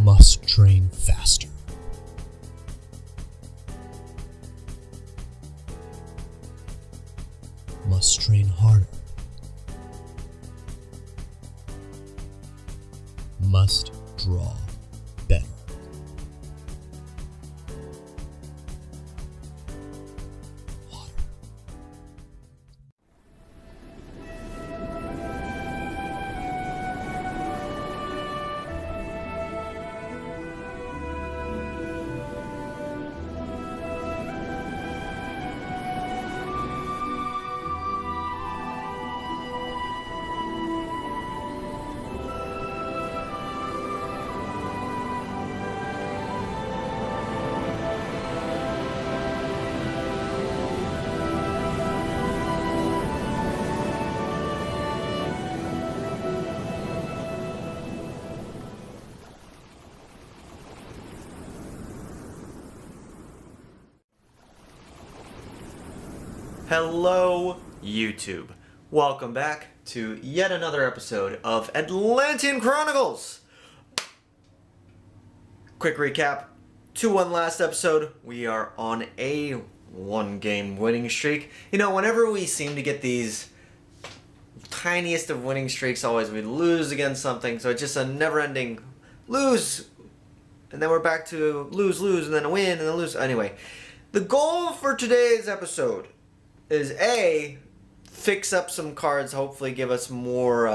must train faster. Must train harder. Must draw better. Water. Hello, YouTube. Welcome back to yet another episode of Atlantean Chronicles. Quick recap. 2-1 last episode. We are on a 1-game winning streak. You know, whenever we seem to get these tiniest of winning streaks, always we lose against something. So it's just a never-ending lose. And then we're back to lose, and then a win, and then lose. Anyway, the goal for today's episode is A, fix up some cards, hopefully give us more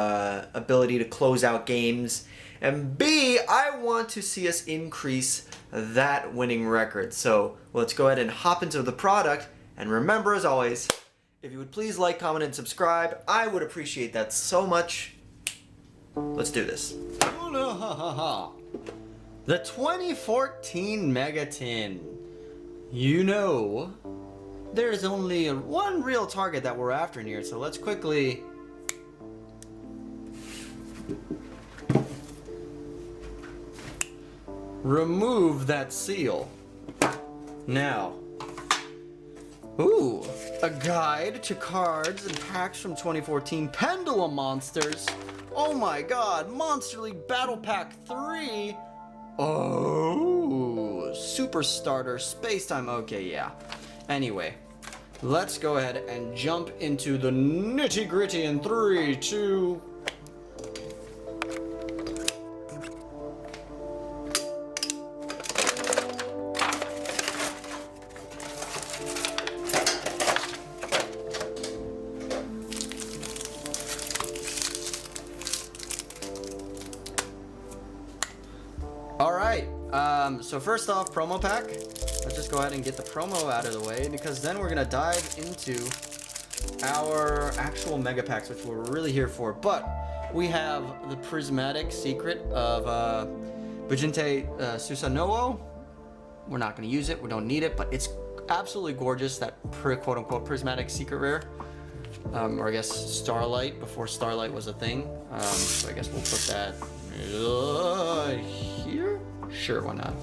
ability to close out games, and B, I want to see us increase that winning record. So let's go ahead and hop into the product, and remember, as always, if you would please like, comment, and subscribe, I would appreciate that so much. Let's do this. The 2014 Mega Tin. You know, there's only one real target that we're after in here, so let's quickly remove that seal. Now, ooh, a guide to cards and packs from 2014 Pendulum Monsters. Oh my god, Monster League Battle Pack 3. Oh, Super Starter, Space Time. Okay, yeah. Anyway, let's go ahead and jump into the nitty gritty in 3, 2. All right. So first off, promo pack. Let's just go ahead and get the promo out of the way, because then we're gonna dive into our actual mega packs, which we're really here for. But we have the prismatic secret of Bujinte Susanoo. We're not gonna use it. We don't need it, but it's absolutely gorgeous. That quote-unquote prismatic secret rare, or I guess Starlight before Starlight was a thing. So I guess we'll put that here. Sure, why not?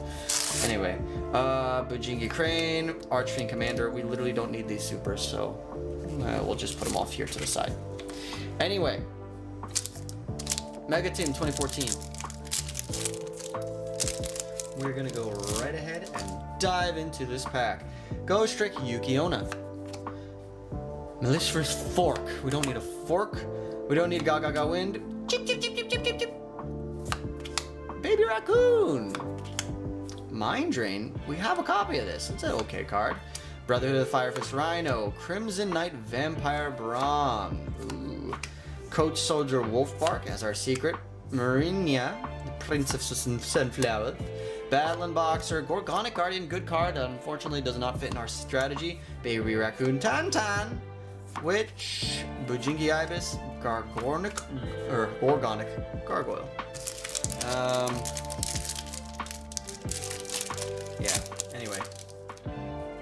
Anyway, Bujingi Crane, Archfiend Commander. We literally don't need these supers, so we'll just put them off here to the side. Anyway, Mega Tin 2014. We're gonna go right ahead and dive into this pack. Ghost Trick Yugioh. Malicious Fork. We don't need a fork. We don't need Gaga Wind. Chip, chip, chip, chip, chip, chip, chip. Baby Raccoon. Mind Drain. We have a copy of this. It's an okay card. Brotherhood of the Firefist Rhino. Crimson Knight Vampire Brahm. Ooh. Coach Soldier Wolfbark as our secret. Marinia, the Prince of Sunflower. Battling Boxer. Gorgonic Guardian. Good card. Unfortunately does not fit in our strategy. Baby Raccoon Tantan. Witch. Bujingi Ibis. Gorgonic Gargoyle. Yeah, anyway.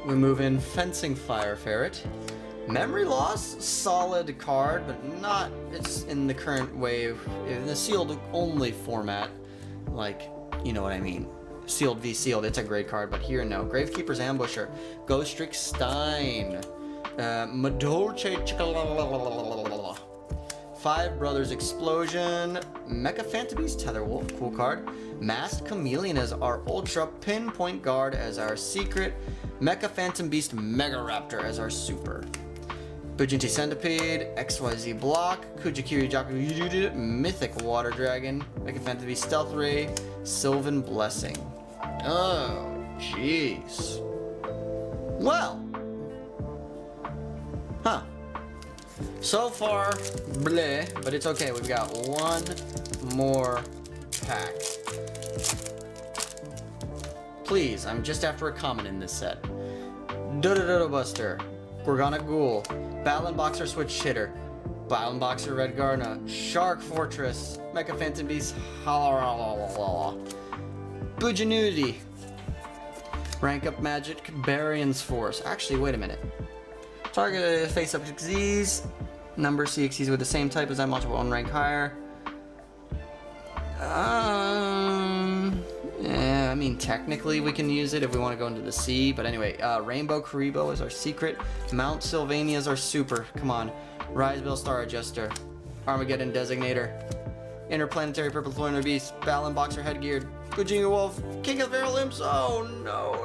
We move in Fencing Fire Ferret. Memory Loss, solid card, but not, it's in the current wave, in the sealed only format. Like, you know what I mean. Sealed v sealed, it's a great card, but here no. Gravekeeper's Ambusher. Ghost Trick Stein. Madolce Five Brothers Explosion, Mecha Phantombeast Tetherwolf, cool card. Masked Chameleon as our Ultra, Pinpoint Guard as our Secret, Mecha Phantombeast Megaraptor as our Super. Bujinti Centipede, XYZ Block, Kujakiri Jaku, Mythic Water Dragon, Mecha Phantombeast Stealth Ray, Sylvan Blessing. Oh, jeez. Well. Huh. So far, bleh, but it's okay. We've got one more pack. Please, I'm just after a common in this set. Dodododo Buster, Gorgonic Ghoul, Battling Boxer Switch Hitter, Battling Boxer Red Garna, Shark Fortress, Mecha Phantombeast, Bujanudi, Rank Up Magic, Barion's Force. Actually, wait a minute. Target face-up Xyz, number CXCs with the same type as I multiple one rank higher. Yeah, I mean, technically we can use it if we want to go into the sea, but anyway, Rainbow Karibo is our Secret, Mount Sylvania is our Super, come on, Riseville Star Adjuster, Armageddon Designator, Interplanetary Purple Thorn Beast, Battling Boxer Headgear, Yugioh Wolf, King of Feral Imps, oh no.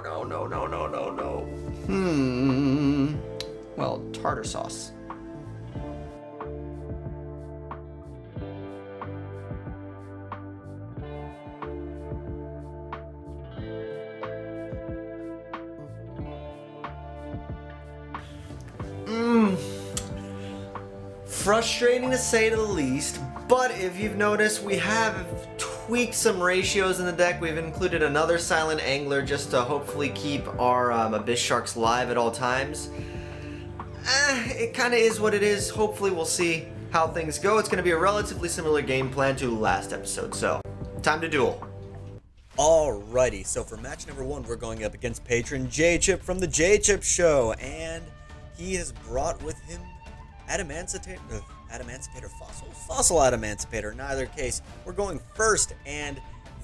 Well, tartar sauce. Frustrating to say the least, but if you've noticed, we have tweaked some ratios in the deck. We've included another Silent Angler just to hopefully keep our Abyss Sharks live at all times. It kind of is what it is. Hopefully we'll see how things go. It's going to be a relatively similar game plan to last episode, so time to duel. Alrighty, so for match number 1, we're going up against patron J-Chip from the J-Chip Show, and he has brought with him Adamantipator Fossil Adamantipator. In either case, we're going first, and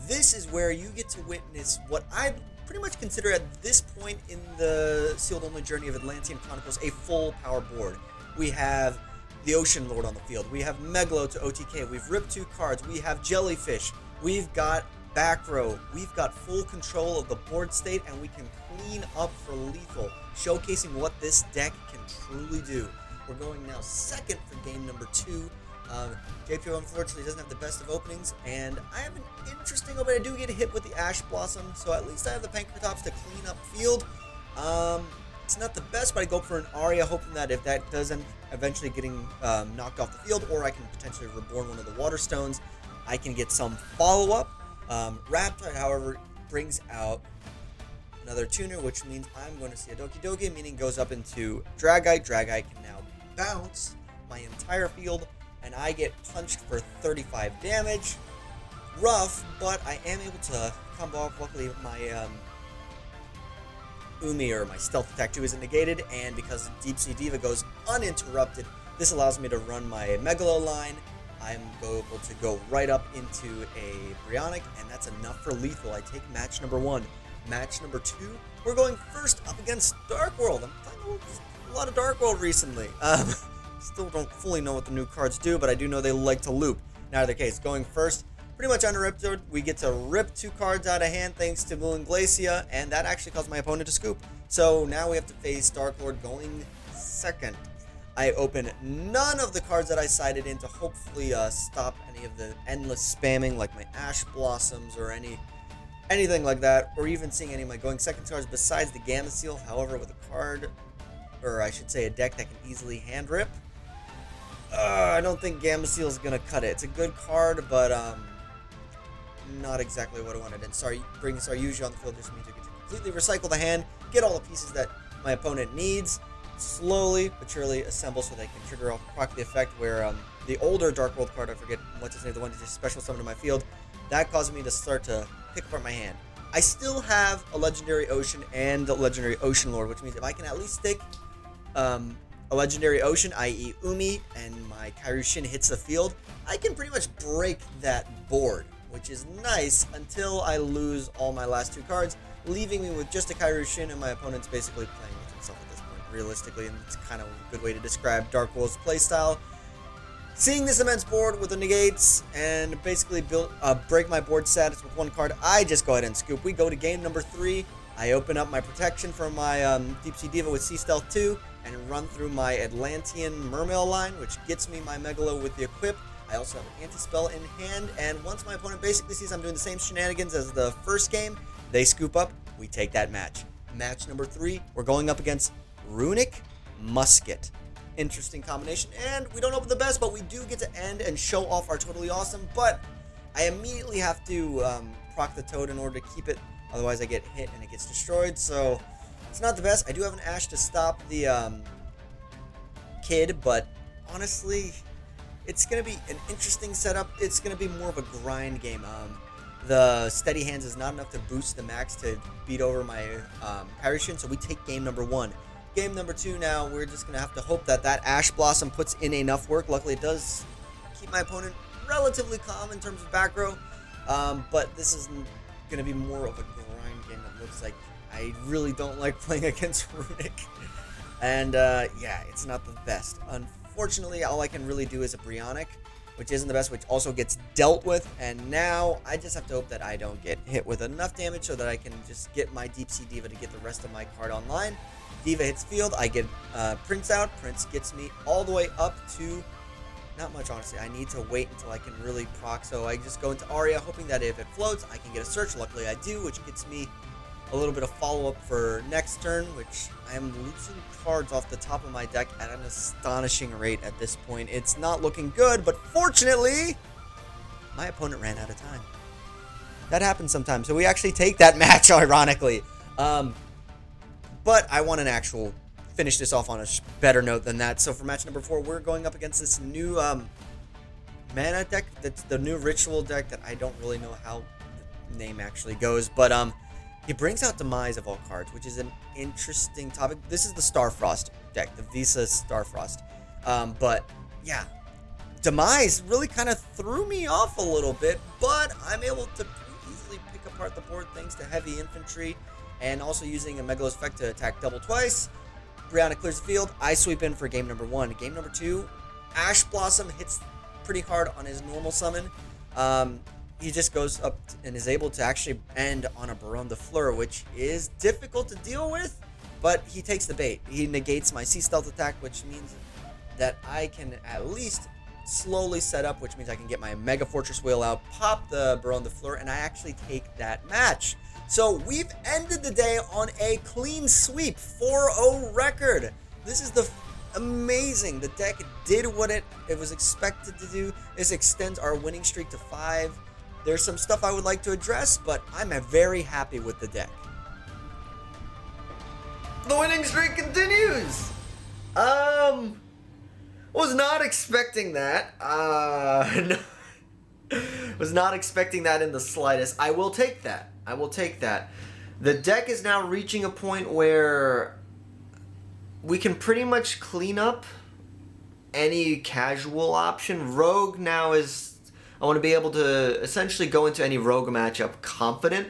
this is where you get to witness what I pretty much consider at this point in the sealed-only journey of Atlantean Chronicles a full power board. We have the Ocean Lord on the field. We have Megalo to OTK. We've ripped 2 cards. We have Jellyfish. We've got back row. We've got full control of the board state, and we can clean up for lethal, showcasing what this deck can truly do. We're going now second for game number 2. JPO unfortunately doesn't have the best of openings, and I have an interesting opening. I do get hit with the Ash Blossom, so at least I have the Pancratops to clean up field. It's not the best, but I go for an Aria, hoping that if that doesn't eventually getting knocked off the field, or I can potentially reborn one of the Water Stones, I can get some follow-up. Raptide, however, brings out another tuner, which means I'm going to see a Doki Doki, meaning goes up into Dragite. Dragite can now bounce my entire field, and I get punched for 35 damage. Rough, but I am able to combo off. Luckily, my Umi, or my stealth attack 2, isn't negated, and because Deep Sea Diva goes uninterrupted, this allows me to run my Megalo line. I'm able to go right up into a Brionic, and that's enough for lethal. I take match number 1. Match number 2, we're going first up against Dark World. I'm playing a lot of Dark World recently. Still don't fully know what the new cards do, but I do know they like to loop. In either case, going first, pretty much unripped, we get to rip 2 cards out of hand thanks to Moon Glacia, and that actually caused my opponent to scoop. So now we have to face Dark Lord going second. I open none of the cards that I sided in to hopefully stop any of the endless spamming, like my Ash Blossoms or anything like that, or even seeing any of my going second cards besides the Gamma Seal. However, with a card, or I should say a deck that can easily hand rip, I don't think Gamma Seal is going to cut it. It's a good card, but not exactly what I wanted. And bringing Yugioh on the field just means I get to completely recycle the hand, get all the pieces that my opponent needs, slowly but surely assemble so they can trigger off proc the effect where the older Dark World card, I forget what's his name, the one that just special summoned to my field, that caused me to start to pick apart my hand. I still have a Legendary Ocean and a Legendary Ocean Lord, which means if I can at least stick a Legendary Ocean, i.e. Umi, and my Kairyu-Shin hits the field, I can pretty much break that board, which is nice until I lose all my last 2 cards, leaving me with just a Kairyu-Shin, and my opponent's basically playing with himself at this point, realistically, and it's kind of a good way to describe Dark World's playstyle. Seeing this immense board with the negates and basically break my board status with one card, I just go ahead and scoop. We go to game number 3. I open up my protection for my Deep Sea Diva with Sea Stealth 2 and run through my Atlantean Mermail line, which gets me my Megalo with the equip. I also have an anti-spell in hand, and once my opponent basically sees I'm doing the same shenanigans as the first game, they scoop up, we take that match. Match number 3, we're going up against Runic Musket. Interesting combination, and we don't open the best, but we do get to end and show off our totally awesome, but I immediately have to proc the Toad in order to keep it, otherwise I get hit and it gets destroyed, so it's not the best. I do have an Ash to stop the Kid, but honestly, it's going to be an interesting setup. It's going to be more of a grind game. The Steady Hands is not enough to boost the max to beat over my Parachute, so we take game number 1. Game number 2 now, we're just going to have to hope that that Ash Blossom puts in enough work. Luckily, it does keep my opponent relatively calm in terms of back row, but this is going to be more of a grind game, it looks like. I really don't like playing against Runic, and yeah, it's not the best. Unfortunately, all I can really do is a Brionic, which isn't the best, which also gets dealt with, and now I just have to hope that I don't get hit with enough damage so that I can just get my Deep Sea Diva to get the rest of my card online. Diva hits field, I get Prince out. Prince gets me all the way up to, not much honestly, I need to wait until I can really proc, so I just go into Aria hoping that if it floats, I can get a search. Luckily I do, which gets me a little bit of follow-up for next turn, which I am losing cards off the top of my deck at an astonishing rate at this point. It's not looking good, but fortunately, my opponent ran out of time. That happens sometimes, so we actually take that match, ironically. But I want an actual finish this off on a better note than that. So for match number 4, we're going up against this new mana deck. That's the new ritual deck that I don't really know how the name actually goes, but he brings out Demise of all cards, which is an interesting topic. This is the Starfrost deck, the Visa Starfrost. But yeah, Demise really kind of threw me off a little bit, but I'm able to easily pick apart the board thanks to heavy infantry and also using a Megalo's effect to attack double twice. Brianna clears the field. I sweep in for game number 1. Game number 2, Ash Blossom hits pretty hard on his normal summon. He just goes up and is able to actually end on a Baronne de Fleur, which is difficult to deal with, but he takes the bait. He negates my Sea Stealth attack, which means that I can at least slowly set up, which means I can get my Mega Fortress Wheel out, pop the Baronne de Fleur, and I actually take that match. So we've ended the day on a clean sweep, 4-0 record. This is amazing. The deck did what it was expected to do. This extends our winning streak to 5. There's some stuff I would like to address, but I'm very happy with the deck. The winning streak continues. Was not expecting that. No. Was not expecting that in the slightest. I will take that. I will take that. The deck is now reaching a point where we can pretty much clean up any casual option. Rogue now is... I want to be able to essentially go into any rogue matchup confident.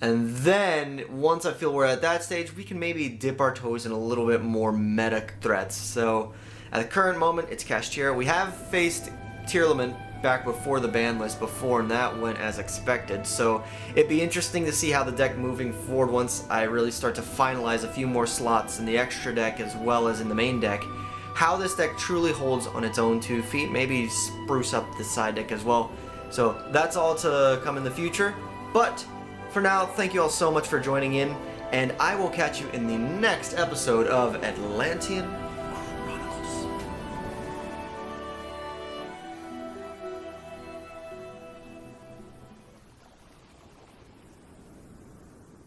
And then, once I feel we're at that stage, we can maybe dip our toes in a little bit more meta threats. So, at the current moment, it's Kashtira. We have faced Tearlament back before the ban list before, and that went as expected. So, it'd be interesting to see how the deck moving forward once I really start to finalize a few more slots in the extra deck as well as in the main deck. How this deck truly holds on its own 2 feet, maybe spruce up the side deck as well. So that's all to come in the future. But for now, thank you all so much for joining in, and I will catch you in the next episode of Atlantean